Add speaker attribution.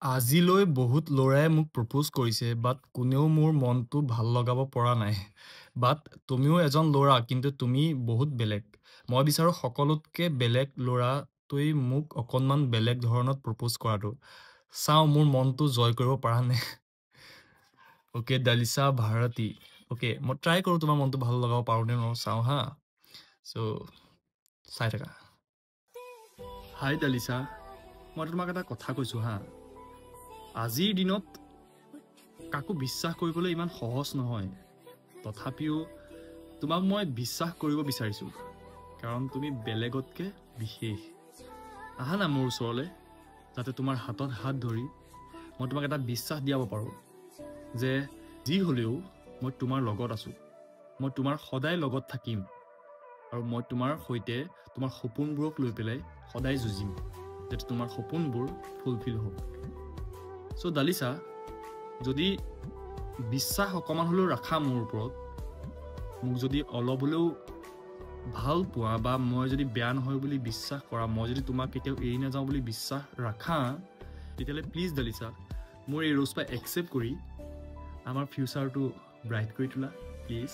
Speaker 1: আজিলৈ বহুত ল'ৰাই মোক প্ৰপ'জ কৰিছে, বাট কোনেও মোৰ মনটো ভাল লগাব পৰা নাই। বাট তুমিও এজন ল'ৰা, কিন্তু তুমি বহুত বেলেগ। মই বিচাৰোঁ সকলোতকে বেলেগ ল'ৰাটোই মোক অকণমান বেলেগ ধৰণত প্ৰপ'জ কৰাটো। চাওঁ মোৰ মনটো জয় কৰিব পাৰানে? অ'কে, দালিচা ভাৰতী। অ'কে, মই ট্ৰাই কৰোঁ তোমাৰ মনটো ভাল লগাব পাৰোঁনে নোৱাৰোঁ চাওঁ হা। চ' চাই থাকা। হাই দালিচা, মই তোমাক এটা কথা কৈছোঁ হা। আজিৰ দিনত কাকো বিশ্বাস কৰিবলৈ ইমান সহজ নহয়। তথাপিও তোমাক মই বিশ্বাস কৰিব বিচাৰিছোঁ, কাৰণ তুমি বেলেগতকৈ বিশেষ। আহা না মোৰ ওচৰলৈ, যাতে তোমাৰ হাতত হাত ধৰি মই তোমাক এটা বিশ্বাস দিয়াব পাৰোঁ যে যি হ'লেও মই তোমাৰ লগত আছোঁ। মই তোমাৰ সদায় লগত থাকিম আৰু মই তোমাৰ সৈতে তোমাৰ সপোনবোৰক লৈ পেলাই সদায় যুঁজিম, যাতে তোমাৰ সপোনবোৰ ফুলফিল হওক। চ' দালিচা, যদি বিশ্বাস অকণমান হ'লেও ৰাখা মোৰ ওপৰত, মোক যদি অলপ হ'লেও ভাল পোৱা বা মই যদি বেয়া নহয় বুলি বিশ্বাস কৰা, মই যদি তোমাক কেতিয়াও এৰি নাযাওঁ বুলি বিশ্বাস ৰাখা, তেতিয়াহ'লে প্লিজ দালিচা, মোৰ এই ৰ'জপাই একচেপ্ট কৰি আমাৰ ফিউচাৰটো ব্ৰাইট কৰি তোলা প্লিজ।